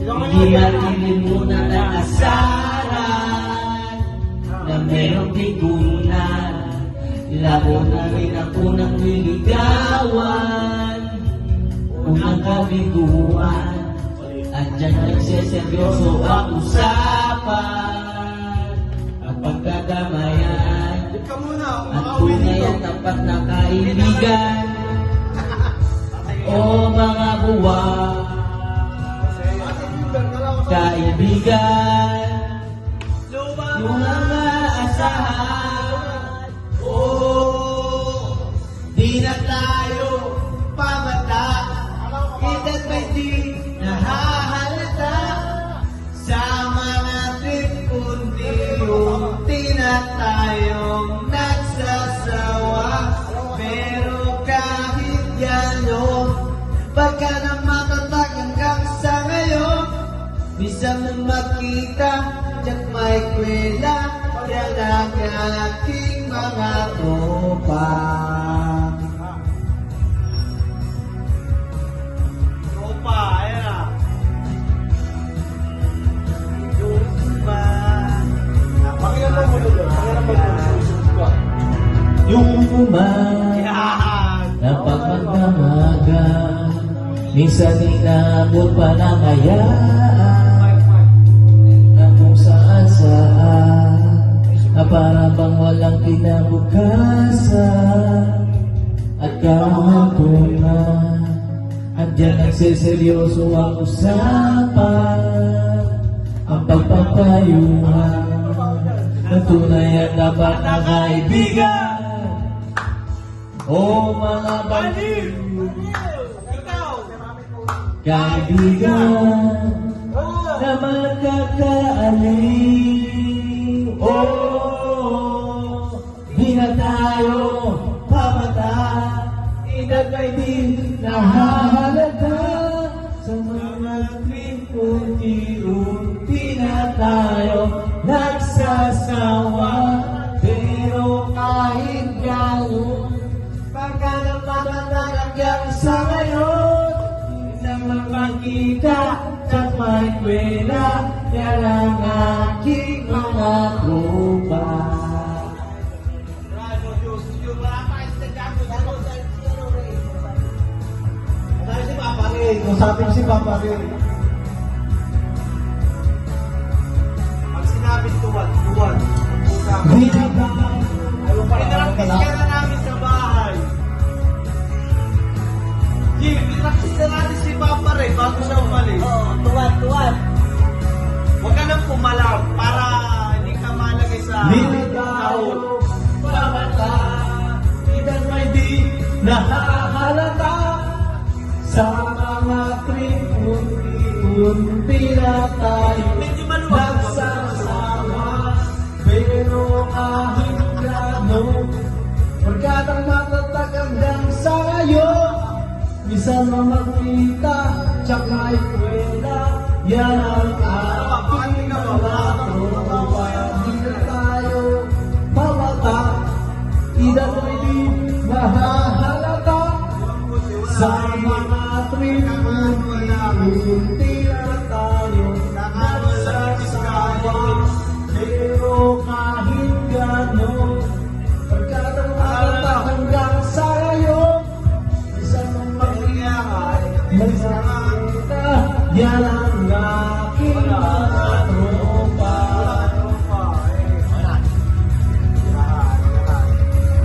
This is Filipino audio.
Hindi matilimunan ang asaran na merong bigunan. Labo na rin ang unang niligawan, unang kabiguan. Andyan nagseseryoso ang usapan, ang pagkagamayan at tunay at tapat na kaibigan. O mga buwan, kaibigan, yung mga asahan. Di na tayo pamata, edad may di nahahalata. Sa mga trip unti-unti na tayong nagsasawa. Pero kahit gano'n, baka na matatag hanggang sa ngayon. Minsan mong makita, tiyak may kwela, yan ang aking mga tropa. Tropa, ayan na. Tropa. Pakiramdam mo doon. Yung kumain na pagmagdamaga, minsan inabot pa na kayaan na kung saan-saan, na para bang walang kinabukasan. At kahapon na andyan nagseseryoso ang usapan, ang pagpapayuhan ng tunay at dapat na kaibigan. O mga baliw, kaibigan na magkakaaliw. Di na tayo pamata, edad ay di nahahalata. Sa mga trip unti-unti na tayo nagsasawa. Pero kahit gano'n, Baka na matatag hanggang sa ngayon. nang makita at may kwela, yan ang aking mga tropa. Si Papa Ray, usapin si Papa Ray. Pag sinabing tuwan. Pinarapis ka na namin sa bahay. Pinarapis ka natin si Papa Ray bago siya umalis. Tuwan. Huwag ka nang pumalam para hindi ka malagay sa Niligaw, pamata, edad may di nahahalata. Sa mga trip unti-unti na tayo medyo maluwag. nagsasama. Pero kahit gano'n, pagkat ang matatag hanggang sa ngayon. Minsan makita, tsak may kwela, yan ang aking mga tropa. Di na tayo pamata, edad may di nahahalata. Sa mga trip unti na tayo nagsasama. Pero kahit gano'n, pagkat ang matatag hanggang sa ngayon. Isang makikita,